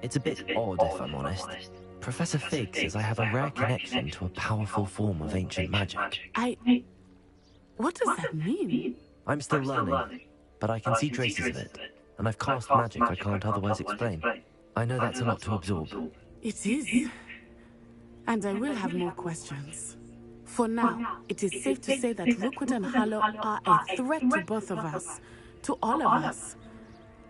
It's a bit odd, if I'm honest. Professor Fig says I have a rare connection to a powerful form of ancient magic. What does that mean? I'm still learning, but I can see traces of it, and I've cast magic I can't otherwise explain. I know that's a lot to absorb. It is. And I will have more questions. For now, it is safe to say that Rookwood and Harlow are a threat to both of us, to all of us.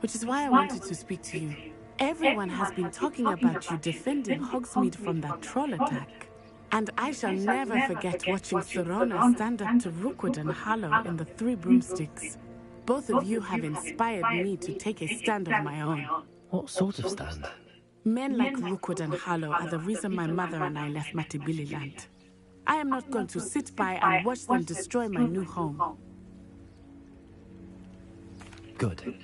Which is why I wanted to speak to you. Everyone has been talking about you defending Hogsmeade from that troll attack. And I shall never forget watching Sorona stand up to Rookwood and Harlow in the Three Broomsticks. Both of you have inspired me to take a stand of my own. What sort of stand? Men like Rookwood and Harlow are the reason my mother and I left Matibili land. I am not going to sit by and watch them destroy my new home. Good.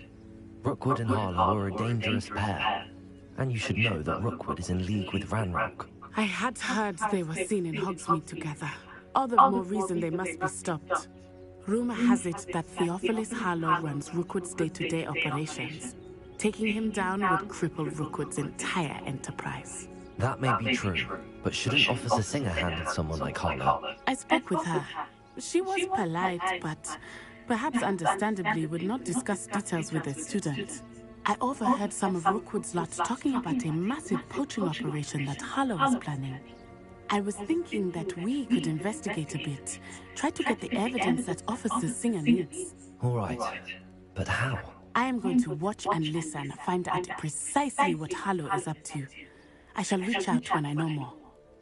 Rookwood and Harlow are a dangerous pair. And you should know that Rookwood is in league with Ranrock. I had heard they were seen in Hogsmeade together. All the more reason they must be stopped. Rumor has it that Theophilus Harlow runs Rookwood's day-to-day operations. Taking him down would cripple Rookwood's entire enterprise. That may be true, but shouldn't Officer Singer handle someone like Harlow? I spoke with her. She was polite, but perhaps understandably would not discuss details with a student. I overheard some of Rookwood's lot talking about a massive poaching operation that Harlow was planning. I was thinking that we could investigate a bit, try to get the evidence that Officer Singer needs. All right, but how? I am going to watch and listen, find out precisely what Harlow is up to. I shall reach out when I know more.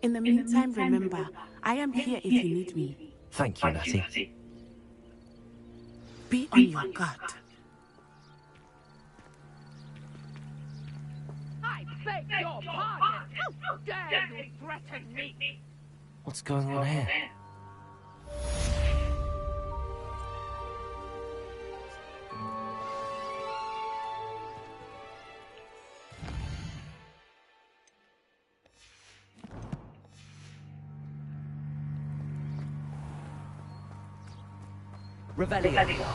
In the meantime, remember, I am here if you need me. Thank you, Natty. Be on your guard. I beg your pardon! How dare you threaten me? What's going on here? Revelio.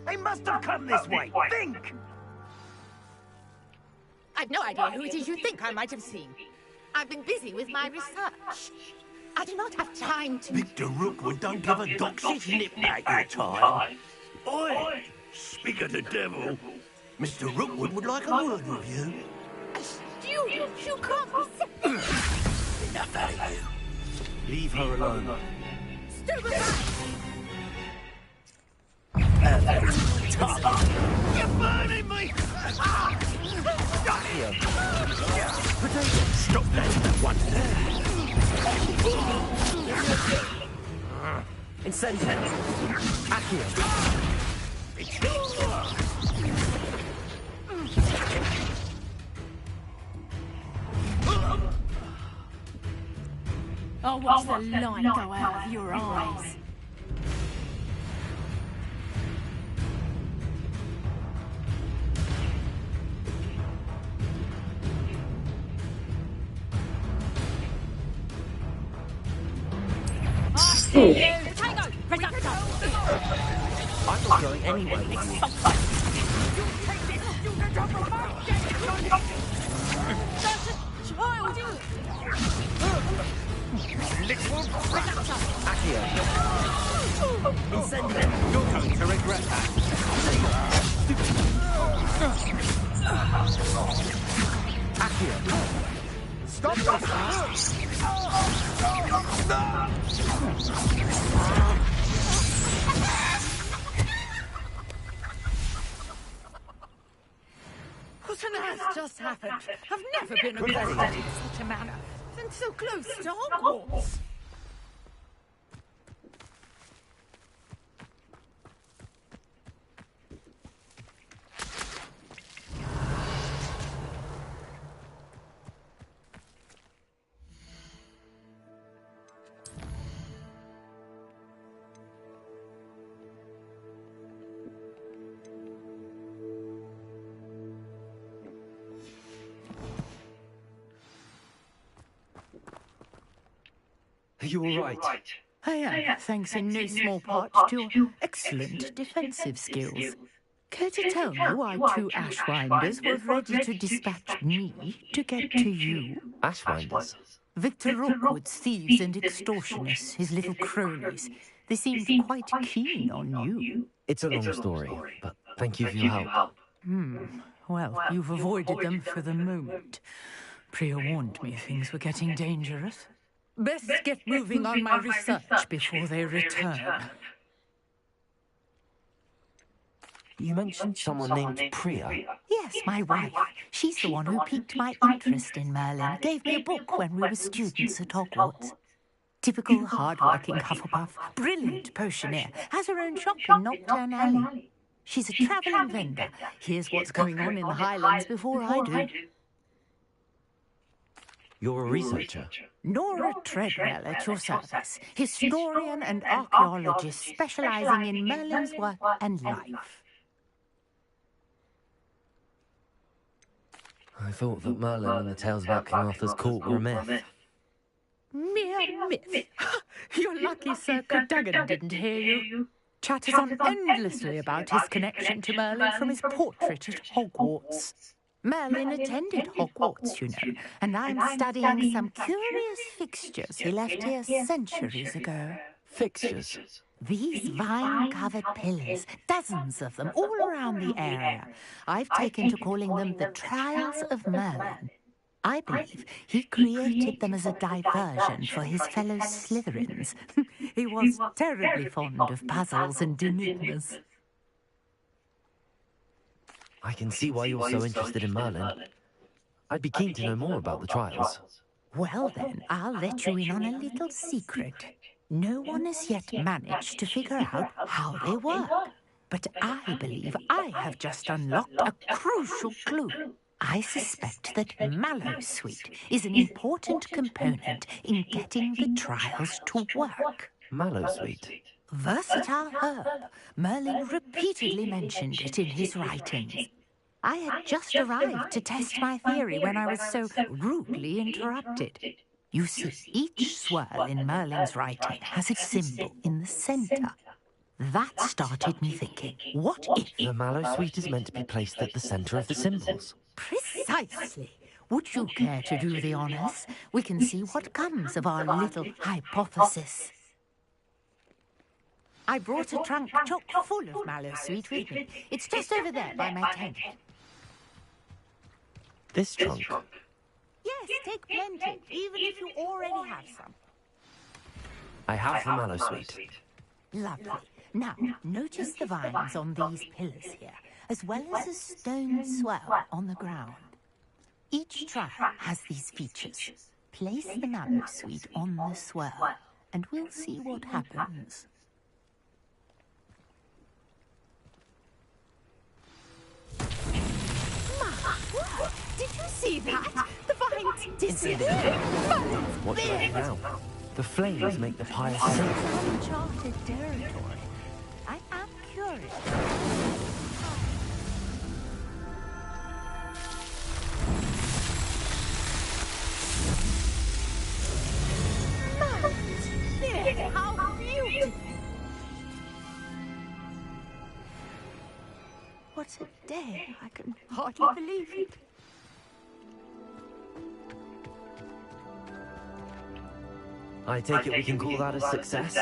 They must have come this way. Think! I've no idea who it is you think I might have seen. I've been busy with my research. I do not have time to... Victor Rookwood don't give a doxy's nip at your time. Oi! Speak of the devil. Mr. Rookwood would like a word with you. You can't be... Enough out of you. Leave her alone. You're burning me! Stop that at once. Incendio. Accio. I'll watch the light go out of your eyes. I'm not going anywhere with you. Incendio. You're going to regret that. Accio. Stop this! What on earth just happened? I've never been arrested in such a manner. And so close to Hogwarts. Are you all right? I am, thanks in no small part to your excellent defensive skills. Care to tell me why 2 Ashwinders were ready to dispatch me to get to you? Ashwinders? Victor Rookwood's thieves and extortionists, his little cronies. They seemed quite keen on you. It's a long story, but thank you for your help. Well, you've avoided them for the moment. Priya warned me things were getting dangerous. Best get moving on my research before they return. You mentioned someone named Priya. Yes, my wife. She's the one who piqued my interest in Merlin. Gave me a book when we were students at Hogwarts. Typical hard-working Hufflepuff. Brilliant potioneer. Has her own shop in Knockturn Alley. She's a travelling vendor. Here's what's going on in the Highlands before I do. You're a researcher? Nora Treadwell at your service. Historian and archaeologist specialising in Merlin's work and life. I thought that Merlin and the tales about King Arthur's court were a myth. Mere myth. You're lucky Sir Cadogan didn't hear you. Chatters on endlessly about his connection to Merlin from his portrait at Hogwarts. Merlin attended Hogwarts, you know, and I'm studying some curious fixtures he left here centuries ago. Fixtures? These vine-covered pillars, dozens of them, all around the area. I've taken to calling them the Trials of Merlin. I believe he created them as a diversion for his fellow Slytherins. He was terribly fond of puzzles and enigmas. I can see why you're so interested in Merlin. I'd be keen to know more about the trials. Well then, I'll let you in on a little secret. No one has yet managed to figure out how they work. But I believe I have just unlocked a crucial clue. I suspect that Mallowsweet is an important component in getting the trials to work. Mallowsweet? Versatile herb. Merlin repeatedly mentioned it in his writings. I had just arrived to test my theory when I was so rudely interrupted. You see, each swirl in Merlin's writing has a symbol in the centre. That started me thinking, what if... The Mallowsweet is meant to be placed at the centre of the symbols. Precisely. Would you care to do the honours? We can see what comes of our little hypothesis. I brought a trunk chock full of Mallowsweet with me. It's just over there by my tent. This trunk? Yes, take plenty, even if you already have some. I have the Mallowsweet. Lovely. Now, notice the vines on these pillars here, as well as a stone swirl on the ground. Each trial has these features. Place the Mallowsweet on the swirl, and we'll see what happens. Did you see that? The vines disappeared. What's happening now? The flames make the pyre sink. Uncharted territory. I am curious. How beautiful! What a day! I can hardly believe it. I take it we can call that a success?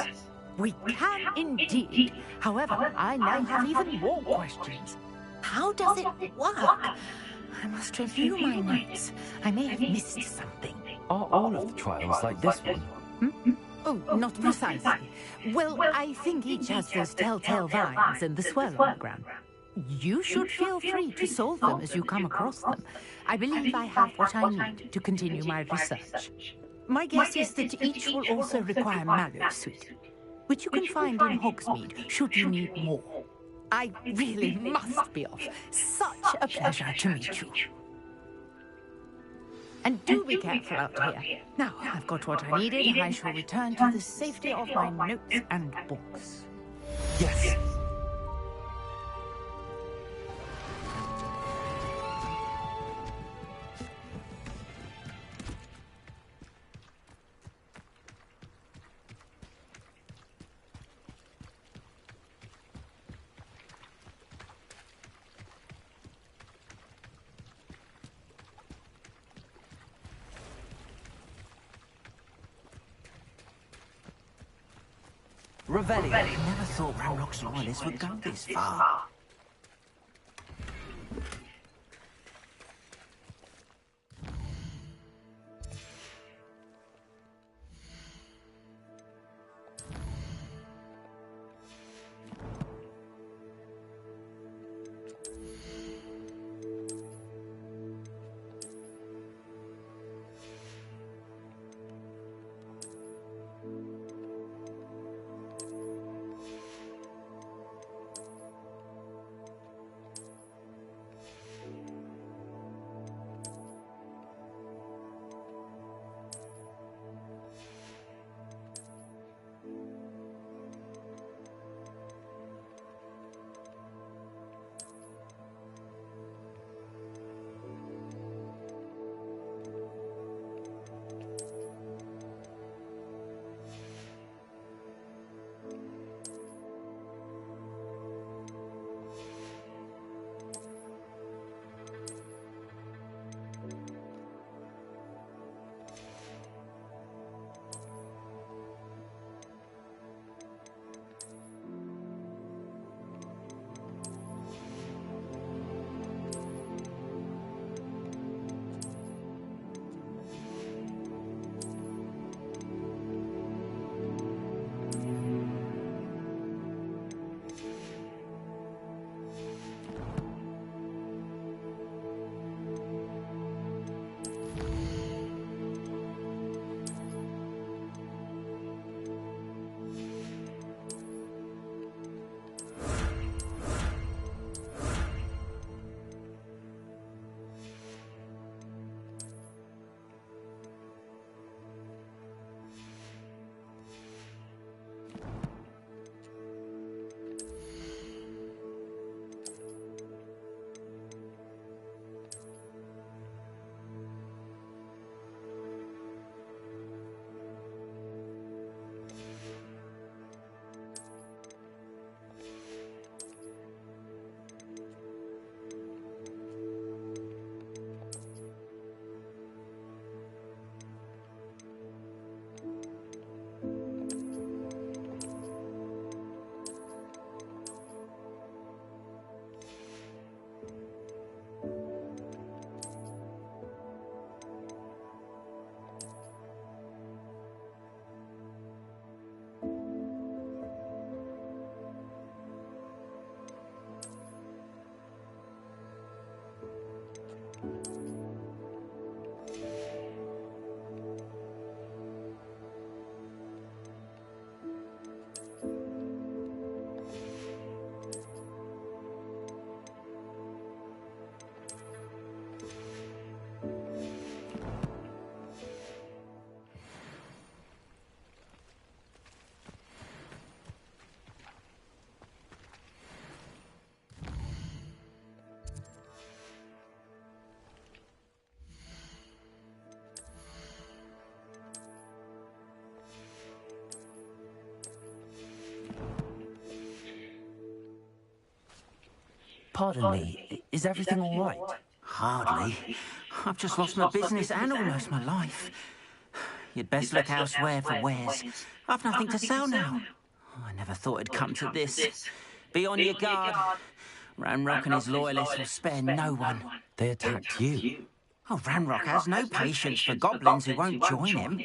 We can indeed. However, I now have even more questions. How does it work? I must review my notes. I may have missed something. Are all of the trials like this one? Oh, not precisely. Well, I think each has those telltale vines and the swirl on the ground. You should feel free to solve them as you come across them. I believe I have what I need to continue my research. My guess is that each will also require Mallowsweet, which you can find in Hogsmeade should you need more. I really must be off. Such a pleasure to meet you. And do be careful out here. Now, I've got what I needed, and I shall return to the safety of my notes and books. Yes. Revelio. I never thought Ranrock's loyalists would go this far. Pardon me, is everything all right? Hardly. I've just lost my business and almost my life. You'd best look elsewhere for wares. I've nothing to sell now. Oh, I never thought it'd come to this. Be on your guard. Ranrock and his loyalists will spare no one. They attacked you. Oh, Ranrock has no patience for goblins who won't join him.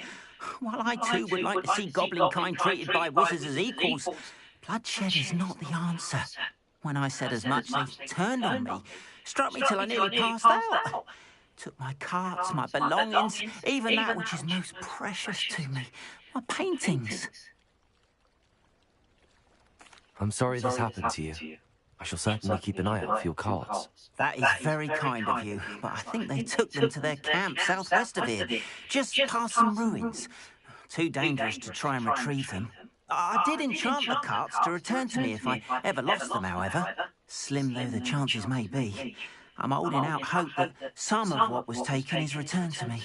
While I too would like to see goblin kind treated by wizards as equals, bloodshed is not the answer. When I said as much, they turned on me, struck me till I nearly passed out. Took my carts, my belongings, even that which is most precious to me, my paintings. I'm sorry this happened to you. I shall certainly keep an eye out for your carts. That is very kind of you, but I think they took them to their camp southwest of here, just past some ruins. Too dangerous to try and retrieve them. I did enchant the carts to return to me if I ever lost them, however. Slim though the chances may be, I'm holding out hope that some of what was taken is returned to me.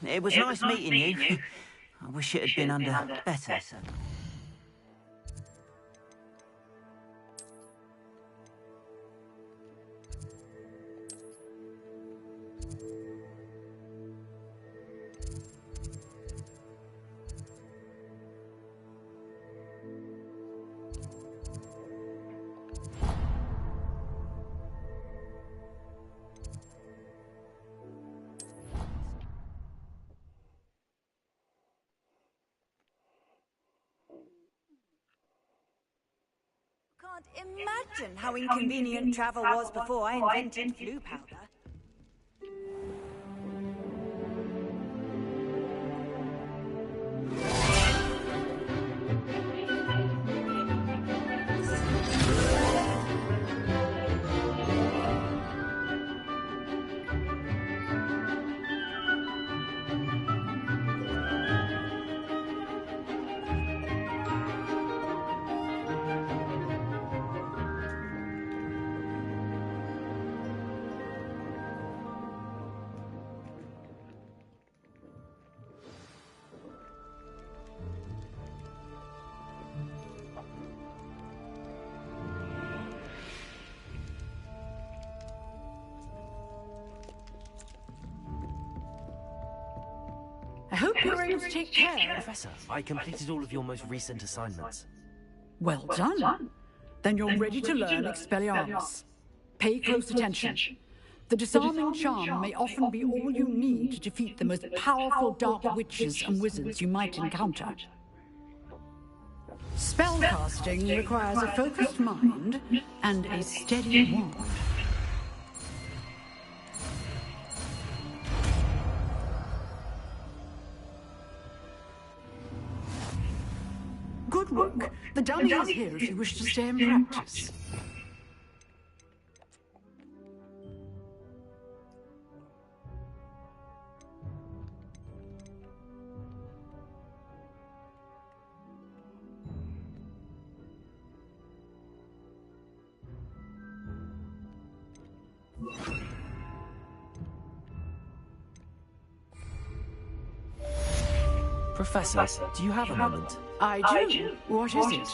It was nice meeting you. I wish it had been under better. can't imagine how inconvenient travel was before I invented flu powder. I hope you're able to take care. Professor, I completed all of your most recent assignments. Well done. Then you're ready to learn Expelliarmus. Pay close attention. The disarming charm may often be all you need to defeat the most powerful dark witches and wizards you might encounter. Spellcasting requires a focused mind and a steady wand. Good work. The dummy is here if you wish to stay and practice. Professor, do you have a moment? I do. What is it?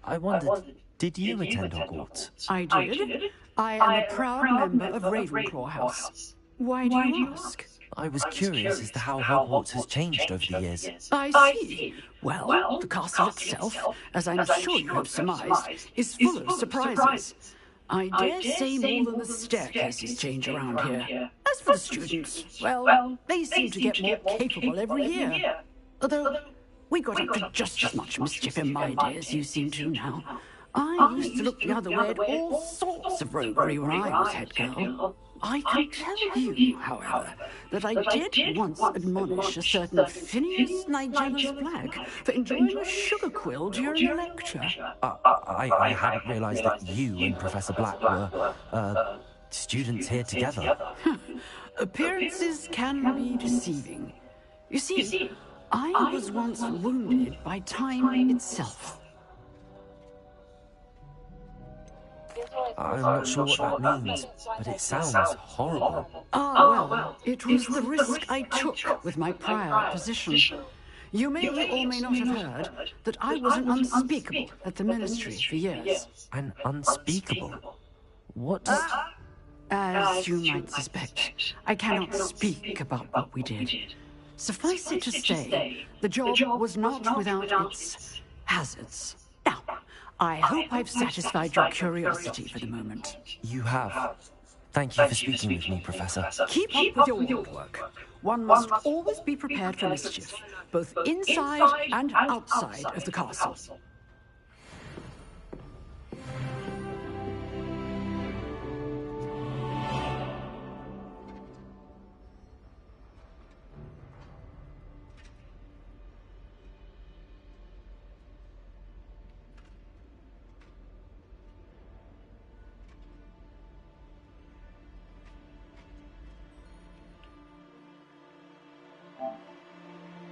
I wondered, did you attend Hogwarts? I did. I am a proud member of Ravenclaw House. Why do you ask? I was curious as to how Hogwarts has changed over the years. I see. Well, the castle itself, as I'm sure you have surmised, is full of surprises. I dare say more than the staircases change around here. As for the students, well, they seem to get more capable every year. Although, we got up to just as much mischief in my day as you seem to now. I used to look the other way at all sorts of roguery when I was head girl. I can tell you, however, that I did once admonish a certain Phineas Nigella's Black for enjoying a sugar quill during a lecture. I hadn't realized that you and Professor Black were, students here together. Appearances can be deceiving. You see, I was once wounded by time itself. I'm not sure what that means, but it sounds horrible. Ah, well, it was the risk I took with my prior position. You may or may not have heard that I was an unspeakable at the Ministry for years. An unspeakable? What does... As you might suspect, I cannot speak about what we did. Suffice it to say, the job was not without its hazards. Now, I hope I've satisfied your curiosity for the moment. You have. Thank you for speaking with me, Professor. Keep up with your ward work. One must always be prepared for mischief, both inside and outside of the castle.